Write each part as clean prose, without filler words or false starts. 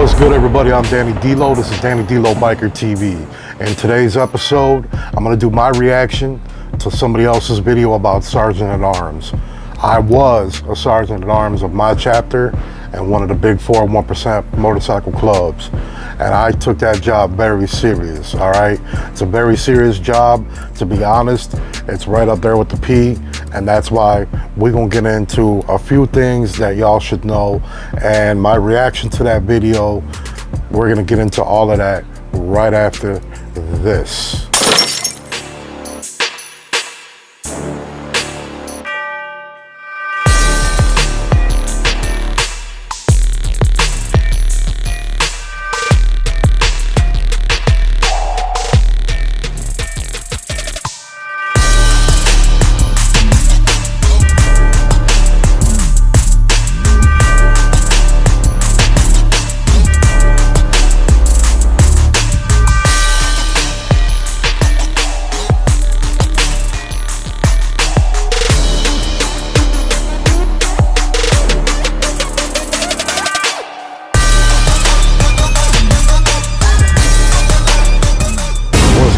What's good, everybody? I'm Danny D-Lo. This is Danny D-Lo Biker TV. In today's episode, I'm going to do my reaction to somebody else's video about Sergeant at Arms. I was a Sergeant at Arms of my chapter and one of the big 4 1% motorcycle clubs. And I took that job very serious, all right? It's a very serious job, to be honest. It's right up there with the P, and that's why we're gonna get into a few things that y'all should know. And my reaction to that video, we're gonna get into all of that right after this.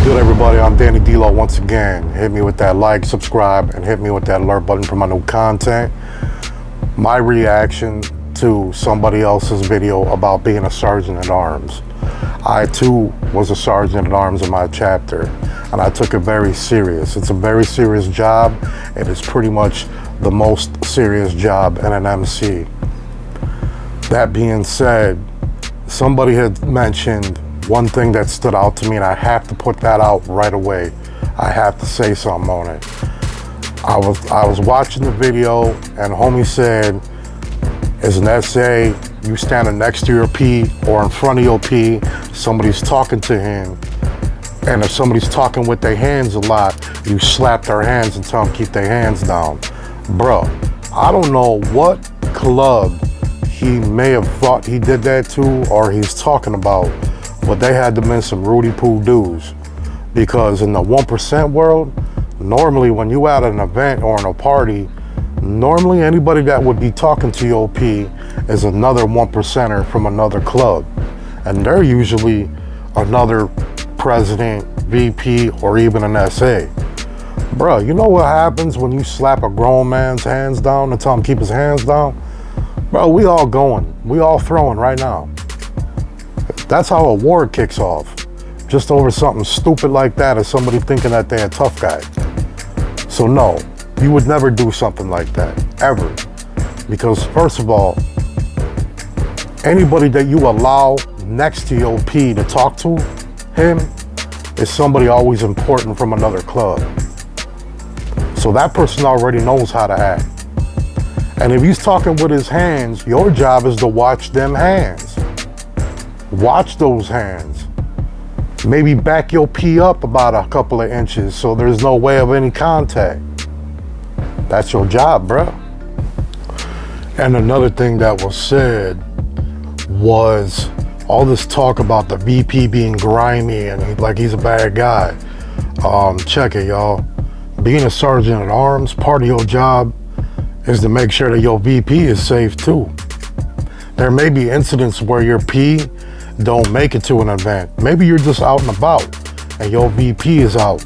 Good, everybody, I'm Danny D-Lo once again. Hit me with that like, subscribe, and hit me with that alert button for my new content. My reaction to somebody else's video about being a Sergeant at Arms. I too was a Sergeant at Arms in my chapter, and I took it very serious. It's a very serious job. It is pretty much the most serious job in an MC. That being said, somebody had mentioned one thing that stood out to me, and I have to put that out right away. I have to say something on it. I was watching the video, and homie said, as an SA, you standing next to your P or in front of your P, somebody's talking to him, and if somebody's talking with their hands a lot, you slap their hands and tell them keep their hands down. Bro, I don't know what club he may have thought he did that to or he's talking about, but they had to been some Rudy Poo dudes, because in the 1% world, normally when you at an event or in a party, normally anybody that would be talking to your P is another 1%er from another club, and they're usually another president, VP, or even an SA. Bro, you know what happens when you slap a grown man's hands down and tell him keep his hands down? Bro, we all going, we all throwing right now. That's how a war kicks off. Just over something stupid like that, as somebody thinking that they're a tough guy. So no, you would never do something like that, ever. Because first of all, anybody that you allow next to your P to talk to him is somebody always important from another club. So that person already knows how to act. And if he's talking with his hands, your job is to watch them hands. Watch those hands. Maybe back your P up about a couple of inches so there's no way of any contact. That's your job, bro. And another thing that was said was all this talk about the VP being grimy and like he's a bad guy. Check it, y'all. Being a Sergeant at Arms, part of your job is to make sure that your VP is safe too. There may be incidents where your P don't make it to an event. Maybe you're just out and about and your VP is out.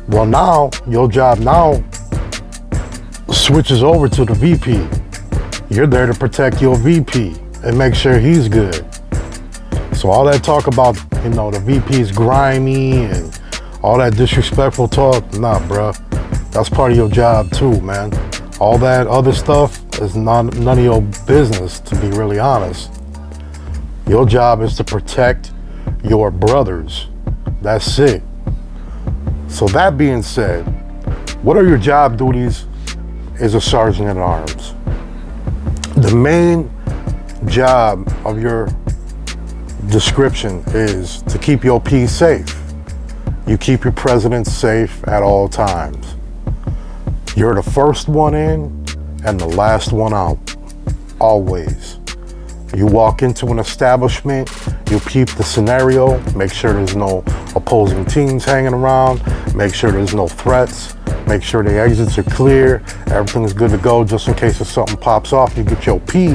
Well, now your job now switches over to the VP. You're there to protect your VP and make sure he's good. So all that talk about, you know, the VP's grimy and all that disrespectful talk, nah, bruh. That's part of your job too, man. All that other stuff is none of your business, to be really honest. Your job is to protect your brothers. That's it. So that being said, what are your job duties as a Sergeant at Arms? The main job of your description is to keep your P safe. You keep your president safe at all times. You're the first one in and the last one out, always. You walk into an establishment, you peep the scenario, make sure there's no opposing teams hanging around, make sure there's no threats, make sure the exits are clear, everything's good to go, just in case if something pops off, you get your P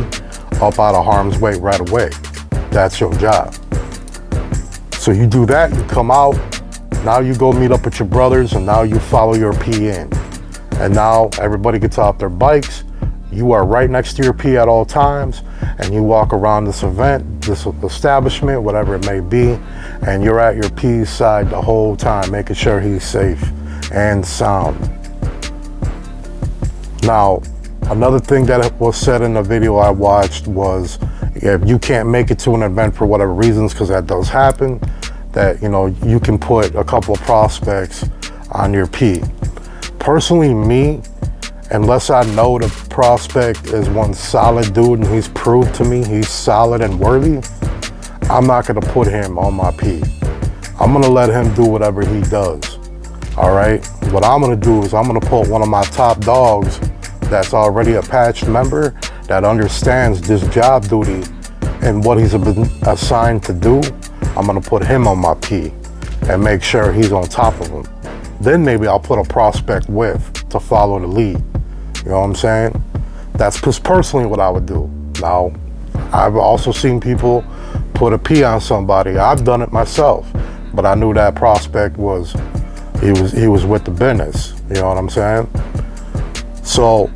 up out of harm's way right away. That's your job. So you do that, you come out, now you go meet up with your brothers, and now you follow your P in. And now everybody gets off their bikes. You are right next to your P at all times, and you walk around this event, this establishment, whatever it may be, and you're at your P's side the whole time, making sure he's safe and sound. Now, another thing that was said in the video I watched was, if you can't make it to an event for whatever reasons, because that does happen, that, you know, you can put a couple of prospects on your P. Personally, me, unless I know the prospect is one solid dude and he's proved to me he's solid and worthy, I'm not gonna put him on my P. I'm gonna let him do whatever he does, all right? What I'm gonna do is I'm gonna put one of my top dogs that's already a patched member, that understands this job duty and what he's been assigned to do. I'm gonna put him on my P and make sure he's on top of him. Then maybe I'll put a prospect with to follow the lead. You know what I'm saying? That's just personally what I would do. Now, I've also seen people put a P on somebody. I've done it myself, but I knew that prospect was with the business. You know what I'm saying? So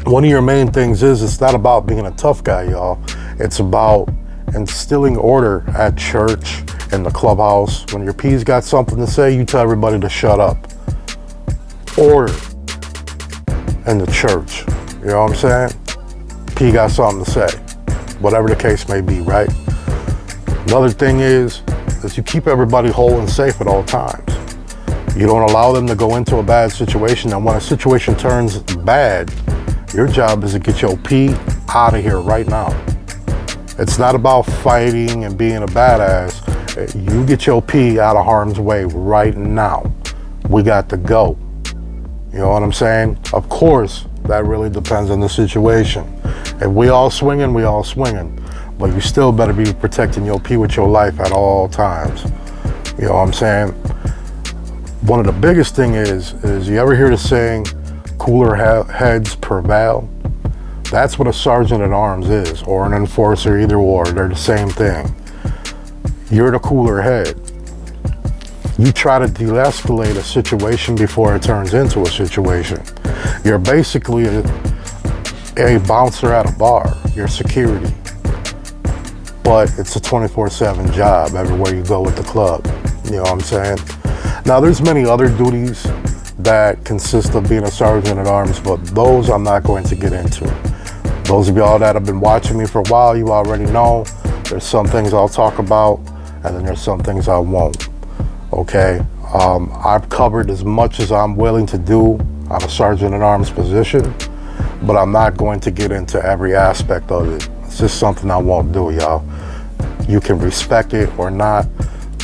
one of your main things is, it's not about being a tough guy, y'all. It's about instilling order at church, in the clubhouse. When your P's got something to say, you tell everybody to shut up. Order in the church. You know what I'm saying? P got something to say. Whatever the case may be, right? Another thing is you keep everybody whole and safe at all times. You don't allow them to go into a bad situation, and when a situation turns bad, your job is to get your P out of here right now. It's not about fighting and being a badass. You get your P out of harm's way right now. We got to go. You know what I'm saying? Of course, that really depends on the situation. If we all swinging, we all swinging. But you still better be protecting your P with your life at all times. You know what I'm saying? One of the biggest thing is you ever hear the saying, cooler heads prevail? That's what a sergeant at arms is, or an enforcer, either or. They're the same thing. You're the cooler head. You try to de-escalate a situation before it turns into a situation. You're basically a bouncer at a bar. You're security. But it's a 24/7 job everywhere you go with the club. You know what I'm saying? Now, there's many other duties that consist of being a sergeant at arms, but those I'm not going to get into. Those of y'all that have been watching me for a while, you already know there's some things I'll talk about, and then there's some things I won't. Okay? I've covered as much as I'm willing to do on a sergeant at arms position, but I'm not going to get into every aspect of it. It's just something I won't do, y'all. You can respect it or not,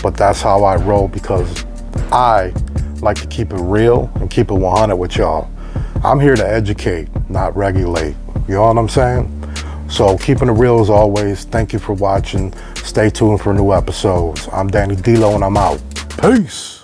but that's how I roll, because I like to keep it real and keep it 100 with y'all. I'm here to educate, not regulate. You know what I'm saying? So keeping it real as always. Thank you for watching. Stay tuned for new episodes. I'm Danny D'Lo, and I'm out. Peace.